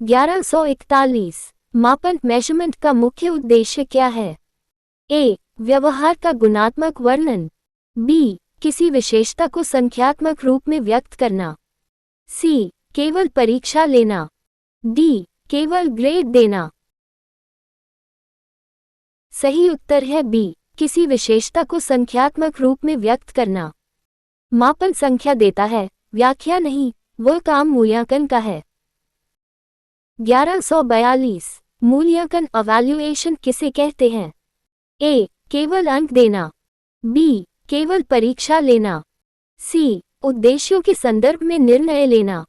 1141 मापन मेजरमेंट का मुख्य उद्देश्य क्या है? ए. व्यवहार का गुणात्मक वर्णन। बी. किसी विशेषता को संख्यात्मक रूप में व्यक्त करना। सी. केवल परीक्षा लेना। डी. केवल ग्रेड देना। सही उत्तर है बी. किसी विशेषता को संख्यात्मक रूप में व्यक्त करना। मापन संख्या देता है, व्याख्या नहीं, वह काम मूल्यांकन का है। 1142 मूल्यांकन अवैल्यूएशन किसे कहते हैं? ए. केवल अंक देना। बी. केवल परीक्षा लेना। सी. उद्देश्यों के संदर्भ में निर्णय लेना।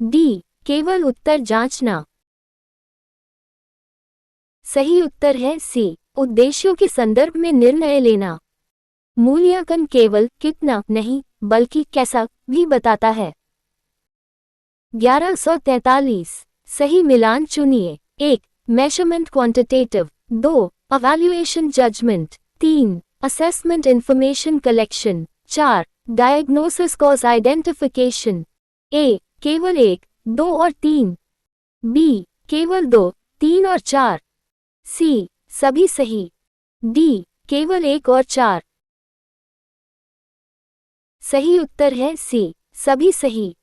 डी. केवल उत्तर जांचना। सही उत्तर है सी. उद्देश्यों के संदर्भ में निर्णय लेना। मूल्यांकन केवल कितना नहीं, बल्कि कैसा भी बताता है। 1143 सही मिलान चुनिए। 1. Measurement quantitative. 2. Evaluation judgment. 3. Assessment information collection. 4. Diagnosis cause identification. A. केवल 1, 2 और 3। बी. केवल 2, 3 और 4। सी. सभी सही। डी. केवल 1 और 4। सही उत्तर है सी. सभी सही।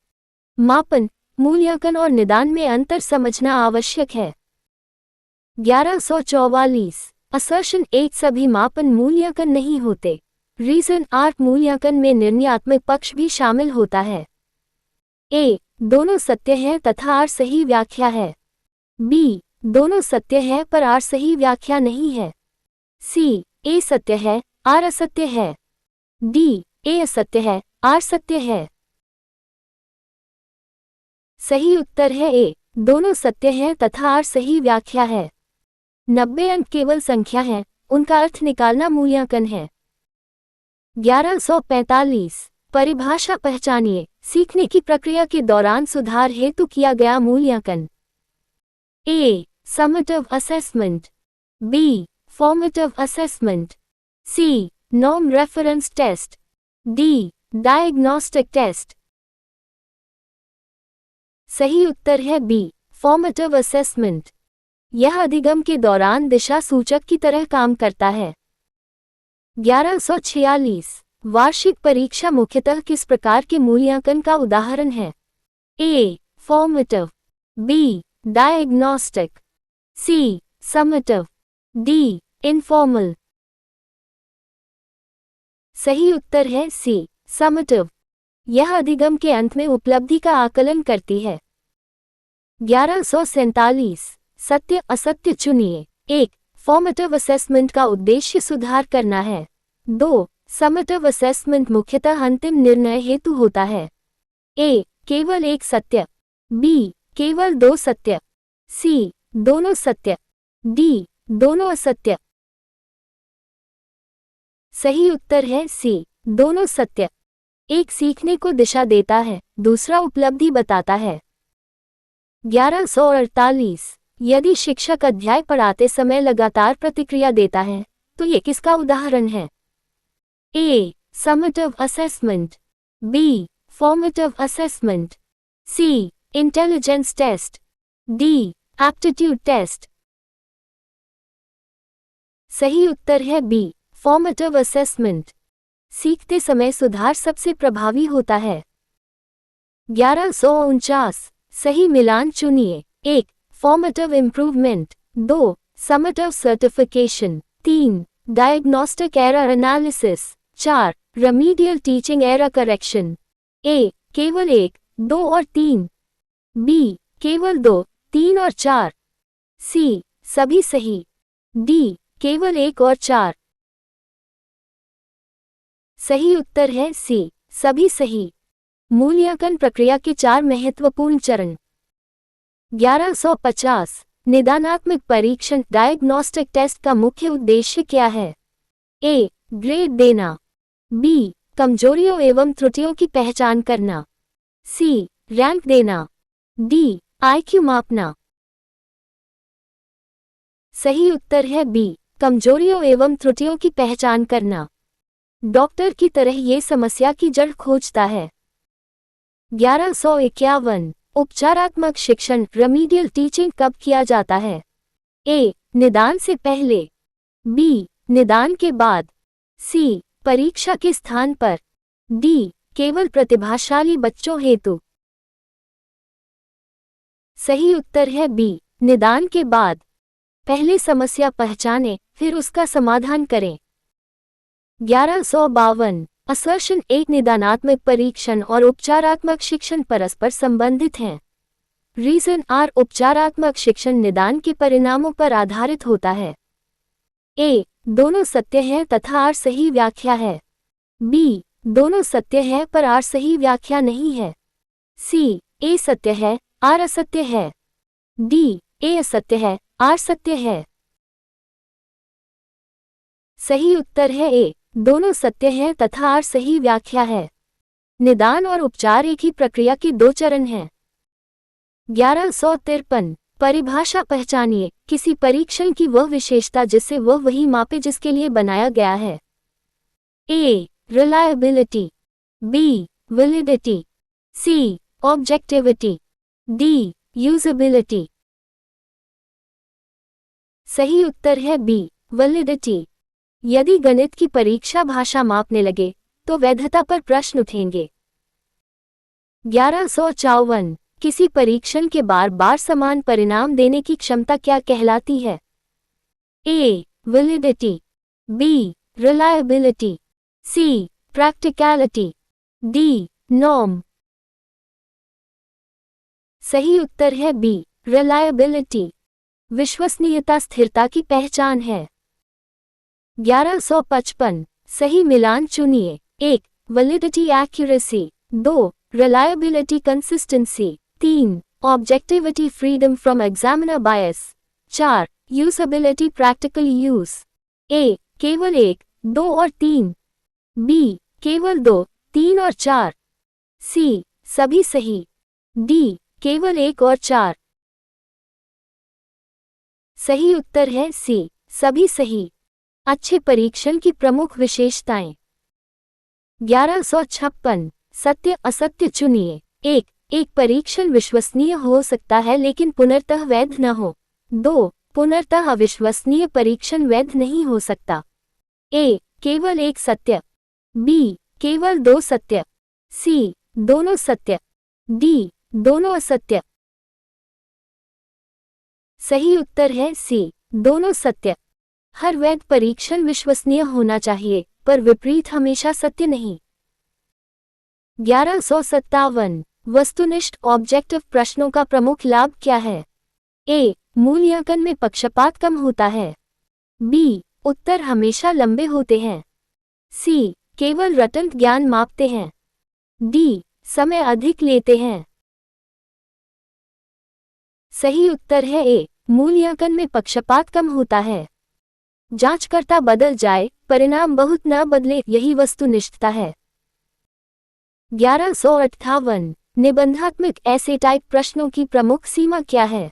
मापन, मूल्यांकन और निदान में अंतर समझना आवश्यक है। 1144 असर्शन 1 सभी मापन मूल्यांकन नहीं होते। रीजन आर्ट मूल्यांकन में निर्णयात्मक पक्ष भी शामिल होता है। ए. दोनों सत्य है तथा आर सही व्याख्या है। बी. दोनों सत्य है पर आर सही व्याख्या नहीं है। सी. ए सत्य है, आर असत्य है। डी. ए असत्य है, आर सत्य है। सही उत्तर है ए. दोनों सत्य है तथा आर सही व्याख्या है। 90 अंक केवल संख्या है, उनका अर्थ निकालना मूल्यांकन है। 1145 परिभाषा पहचानिए। सीखने की प्रक्रिया के दौरान सुधार हेतु किया गया मूल्यांकन। A. Summative assessment. B. Formative assessment. C. Norm reference test. D. Diagnostic test. सही उत्तर है बी. Formative assessment. यह अधिगम के दौरान दिशा सूचक की तरह काम करता है। 1146 वार्षिक परीक्षा मुख्यतः किस प्रकार के मूल्यांकन का उदाहरण है? ए. फॉर्मेटिव। बी. डायग्नोस्टिक। सी. समेटिव। डी. इनफॉर्मल। सही उत्तर है सी. समेटिव। यह अधिगम के अंत में उपलब्धि का आकलन करती है। 1147 सत्य असत्य चुनिए। 1. फॉर्मेटिव असेसमेंट का उद्देश्य सुधार करना है। 2. समेटिव असेसमेंट मुख्यतः अंतिम निर्णय हेतु होता है। ए. केवल एक सत्य। बी. केवल 2 सत्य। सी. दोनों सत्य। डी. दोनों असत्य। सही उत्तर है सी. दोनों सत्य। एक सीखने को दिशा देता है, दूसरा उपलब्धि बताता है। 1148 यदि शिक्षक अध्याय पढ़ाते समय लगातार प्रतिक्रिया देता है, तो ये किसका उदाहरण है? A. Summative assessment. B. Formative assessment. C. Intelligence test. D. Aptitude test. सही उत्तर है बी. Formative assessment. सीखते समय सुधार सबसे प्रभावी होता है। 1149 सही मिलान चुनिए। 1. Formative improvement. 2. Summative certification. 3. Diagnostic error analysis. 4. Remedial teaching error correction. A. केवल 1, 2 और 3। बी. केवल 2, 3 और 4। सी. सभी सही। डी. केवल 1 और 4। सही उत्तर है सी. सभी सही। मूल्यांकन प्रक्रिया के 4 महत्वपूर्ण चरण। 1150 निदानात्मक परीक्षण डायग्नोस्टिक टेस्ट का मुख्य उद्देश्य क्या है? ए. ग्रेड देना। बी. कमजोरियों एवं त्रुटियों की पहचान करना। सी. रैंक देना। डी. आईक्यू मापना। सही उत्तर है बी. कमजोरियों एवं त्रुटियों की पहचान करना। डॉक्टर की तरह ये समस्या की जड़ खोजता है। 1151 उपचारात्मक शिक्षण रेमीडियल टीचिंग कब किया जाता है? ए. निदान से पहले, बी. निदान के बाद, सी. परीक्षा के स्थान पर, डी. केवल प्रतिभाशाली बच्चों हेतु। सही उत्तर है बी. निदान के बाद। पहले समस्या पहचानें, फिर उसका समाधान करें। 1152 असर्शन एक निदानात्मक परीक्षण और उपचारात्मक शिक्षण परस्पर संबंधित हैं। रीजन आर उपचारात्मक शिक्षण निदान के परिणामों पर आधारित होता है। ए. दोनों सत्य है तथा आर सही व्याख्या है। बी. दोनों सत्य है पर आर सही व्याख्या नहीं है। सी. ए सत्य है, आर असत्य है। डी. ए असत्य है, आर सत्य है। सही उत्तर है ए. दोनों सत्य है तथा आर सही व्याख्या है। निदान और उपचार एक ही प्रक्रिया के दो चरण हैं। 1153 परिभाषा पहचानिए, किसी परीक्षण की वह विशेषता जिससे वह वही मापे जिसके लिए बनाया गया है। A. Reliability, B. Validity, C. Objectivity, D. Usability. सही उत्तर है बी. वैलिडिटी। यदि गणित की परीक्षा भाषा मापने लगे तो वैधता पर प्रश्न उठेंगे। 1154 किसी परीक्षण के बार बार समान परिणाम देने की क्षमता क्या कहलाती है? A. Validity, B. Reliability, C. Practicality, D. Norm. सही उत्तर है बी. रिलायबिलिटी। विश्वसनीयता स्थिरता की पहचान है। 1155 सही मिलान चुनिए। 1. Validity accuracy, 2. Reliability consistency, 3. Objectivity freedom from examiner bias, 4. Usability practical use. A. केवल 1, 2 और 3, बी. केवल 2, 3 और 4, सी. सभी सही, डी. केवल 1 और 4। सही उत्तर है सी. सभी सही। अच्छे परीक्षण की प्रमुख विशेषताएं। 1156 सत्य असत्य चुनिए। 1. एक परीक्षण विश्वसनीय हो सकता है लेकिन पुनर्तः वैध न हो। 2. पुनर्तः अविश्वसनीय परीक्षण वैध नहीं हो सकता। ए. केवल एक सत्य, बी. केवल 2 सत्य, सी. दोनों सत्य, डी. दोनों असत्य। सही उत्तर है सी. दोनों सत्य। हर वैध परीक्षण विश्वसनीय होना चाहिए, पर विपरीत हमेशा सत्य नहीं। 1157 वस्तुनिष्ठ ऑब्जेक्टिव प्रश्नों का प्रमुख लाभ क्या है? ए. मूल्यांकन में पक्षपात कम होता है। बी. उत्तर हमेशा लंबे होते हैं। सी. केवल रटंत ज्ञान मापते हैं। डी. समय अधिक लेते हैं। सही उत्तर है ए. मूल्यांकन में पक्षपात कम होता है। जांचकर्ता बदल जाए, परिणाम बहुत न बदले, यही वस्तुनिष्ठता है। 1158 निबंधात्मक ऐसे टाइप प्रश्नों की प्रमुख सीमा क्या है?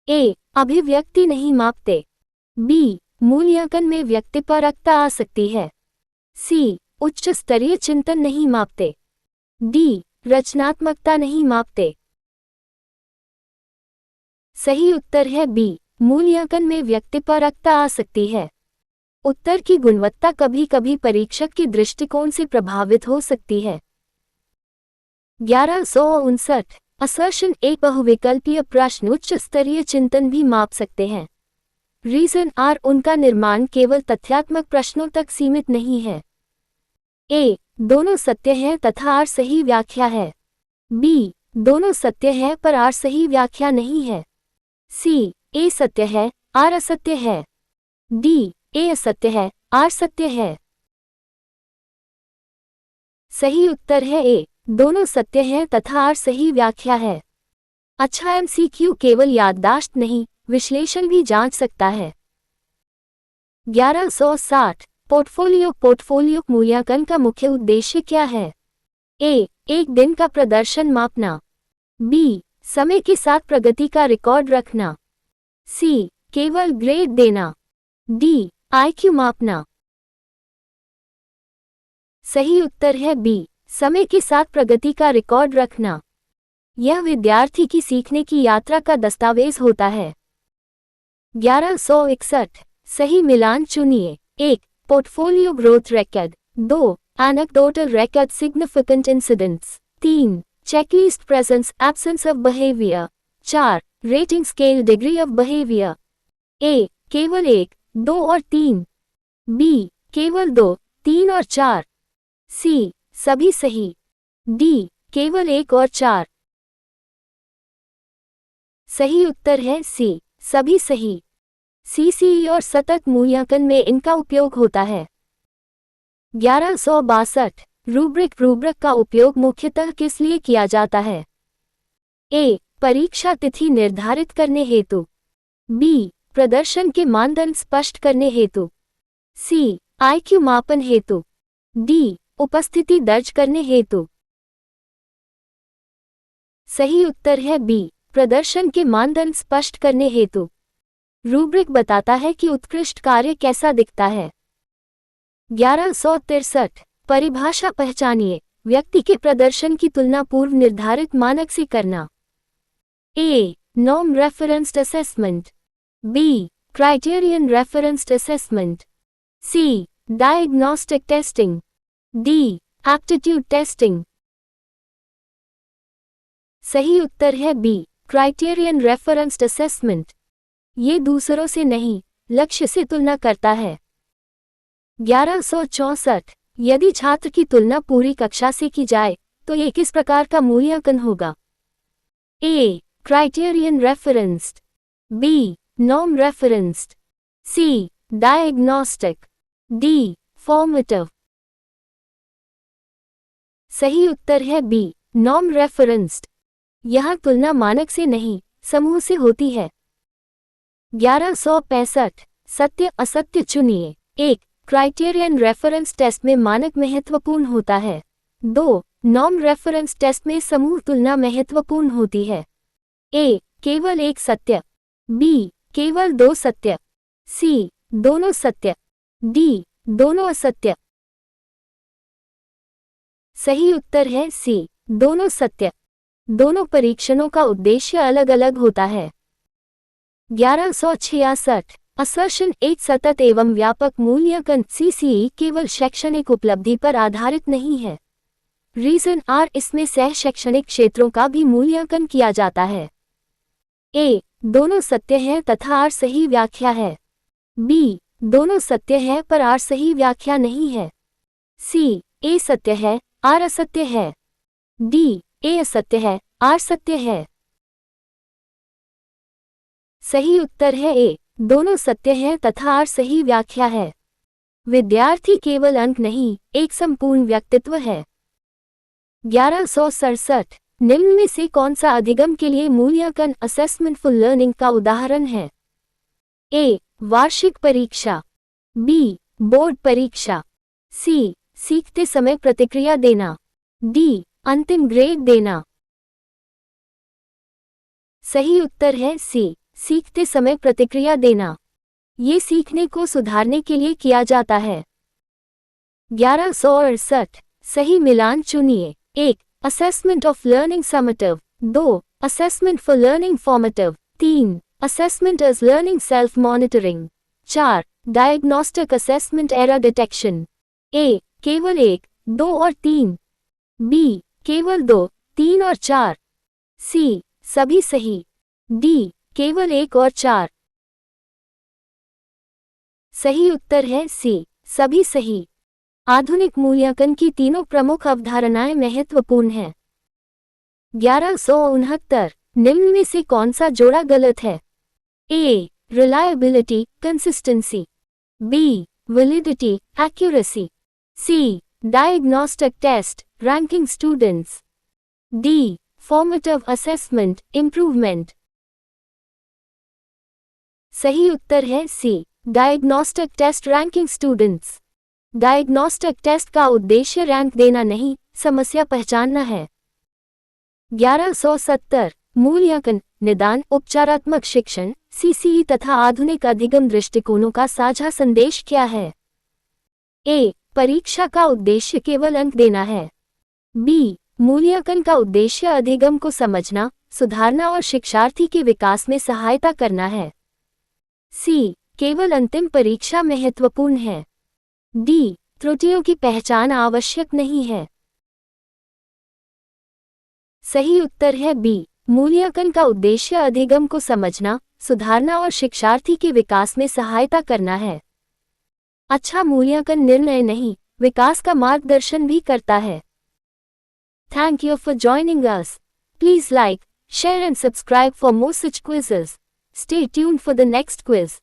ए. अभिव्यक्ति नहीं मापते। बी. मूल्यांकन में व्यक्तिपरकता आ सकती है। सी. उच्च स्तरीय चिंतन नहीं मापते। डी. रचनात्मकता नहीं मापते। सही उत्तर है बी. मूल्यांकन में व्यक्तिपरकता आ सकती है। उत्तर की गुणवत्ता कभी कभी परीक्षक के दृष्टिकोण से प्रभावित हो सकती है। 1159 असर्शन एक बहुविकल्पीय प्रश्न उच्च स्तरीय चिंतन भी माप सकते हैं। रीजन आर उनका निर्माण केवल तथ्यात्मक प्रश्नों तक सीमित नहीं है। ए. दोनों सत्य है तथा आर सही व्याख्या है। बी. दोनों सत्य है पर आर सही व्याख्या नहीं है। सी. ए सत्य है, आर असत्य है। डी. ए असत्य है, आर सत्य है। सही उत्तर है ए. दोनों सत्य है तथा आर सही व्याख्या है। अच्छा एमसीक्यू केवल याददाश्त नहीं, विश्लेषण भी जांच सकता है। 1160 पोर्टफोलियो मूल्यांकन का मुख्य उद्देश्य क्या है? ए. एक दिन का प्रदर्शन मापना। बी. समय के साथ प्रगति का रिकॉर्ड रखना। सी. केवल ग्रेड देना। डी. आईक्यू मापना। सही उत्तर है बी. समय के साथ प्रगति का रिकॉर्ड रखना। यह विद्यार्थी की सीखने की यात्रा का दस्तावेज होता है। 1161 सही मिलान चुनिए। 1. Portfolio growth record. 2. Anecdotal record significant incidents. 3. Checklist presence absence of behaviour. 4. Rating scale degree of behaviour. A. केवल 1, 2 और 3। बी. केवल 2, 3 और 4। सी. सभी सही। डी. केवल 1 और 4। सही उत्तर है सी, सभी सही। सीसीई और सतत मूल्यांकन में इनका उपयोग होता है। 1162 रूब्रिक का उपयोग मुख्यतः किस लिए किया जाता है? ए. परीक्षा तिथि निर्धारित करने हेतु। बी. प्रदर्शन के मानदंड स्पष्ट करने हेतु। सी. आईक्यू मापन हेतु। डी. उपस्थिति दर्ज करने हेतु। सही उत्तर है बी. प्रदर्शन के मानदंड स्पष्ट करने हेतु। रूब्रिक बताता है कि उत्कृष्ट कार्य कैसा दिखता है। 1163 परिभाषा पहचानिए। व्यक्ति के प्रदर्शन की तुलना पूर्व निर्धारित मानक से करना। A. Norm referenced assessment. B. Criterion referenced assessment. C. Diagnostic testing. D. Aptitude testing. सही उत्तर है बी. Criterion referenced assessment. ये दूसरों से नहीं, लक्ष्य से तुलना करता है। 1164 यदि छात्र की तुलना पूरी कक्षा से की जाए तो ये किस प्रकार का मूल्यांकन होगा? A. Criterion referenced. B. Norm referenced. C. Diagnostic. D. Formative. सही उत्तर है बी. Norm referenced. यह तुलना मानक से नहीं, समूह से होती है। 1165 सत्य असत्य चुनिए। 1. क्राइटेरियन रेफरेंस टेस्ट में मानक महत्वपूर्ण होता है। 2. नॉर्म रेफरेंस टेस्ट में समूह तुलना महत्वपूर्ण होती है। ए. केवल एक सत्य। बी. केवल 2 सत्य। सी. दोनों सत्य। डी. दोनों असत्य। सही उत्तर है सी. दोनों सत्य। दोनों परीक्षणों का उद्देश्य अलग अलग होता है। 1166 असर्शन एक सतत एवं व्यापक मूल्यांकन सीसीई केवल शैक्षणिक उपलब्धि पर आधारित नहीं है। रीजन आर इसमें सह शैक्षणिक क्षेत्रों का भी मूल्यांकन किया जाता है। ए. दोनों सत्य है तथा आर सही व्याख्या है। बी. दोनों सत्य है पर आर सही व्याख्या नहीं है। सी. ए सत्य है, आर असत्य है। डी. ए असत्य है, आर सत्य है। सही उत्तर है ए. दोनों सत्य हैं तथा आर सही व्याख्या है। विद्यार्थी केवल अंक नहीं, एक संपूर्ण व्यक्तित्व है। 1167 निम्न में से कौन सा अधिगम के लिए मूल्यांकन असेसमेंट फॉर लर्निंग का उदाहरण है? ए. वार्षिक परीक्षा। बी. बोर्ड परीक्षा। सी. सीखते समय प्रतिक्रिया देना। डी. अंतिम ग्रेड देना। सही उत्तर है सी. सीखते समय प्रतिक्रिया देना। ये सीखने को सुधारने के लिए किया जाता है। 1168 सही मिलान चुनिए। 1. Assessment of learning summative. 2. Assessment for learning formative. 3. Assessment as learning self monitoring. 4. Diagnostic assessment error detection. A. केवल 1, 2 और 3। बी. केवल 2, 3 और 4। सी. सभी सही। डी. केवल 1 और 4। सही उत्तर है सी. सभी सही। आधुनिक मूल्यांकन की तीनों प्रमुख अवधारणाएं महत्वपूर्ण हैं। 1169 निम्न में से कौन सा जोड़ा गलत है? A. Reliability consistency. B. Validity accuracy. C. Diagnostic test ranking students. D. Formative assessment improvement. सही उत्तर है C. Diagnostic test ranking students. Diagnostic test का उद्देश्य रैंक देना नहीं, समस्या पहचानना है। 1170 मूल्यांकन निदान उपचारात्मक शिक्षण सीसीई तथा आधुनिक अधिगम दृष्टिकोणों का साझा संदेश क्या है? ए. परीक्षा का उद्देश्य केवल अंक देना है। बी. मूल्यांकन का उद्देश्य अधिगम को समझना, सुधारना और शिक्षार्थी के विकास में सहायता करना है। सी, केवल अंतिम परीक्षा महत्वपूर्ण है। डी, त्रुटियों की पहचान आवश्यक नहीं है। सही उत्तर है बी, मूल्यांकन का उद्देश्य अधिगम को समझना, सुधारना और शिक्षार्थी के विकास में सहायता करना है। अच्छा मूल्यांकन निर्णय नहीं, विकास का मार्गदर्शन भी करता है। Thank you for joining us. Please like, share and subscribe for more such quizzes. Stay tuned for the next quiz.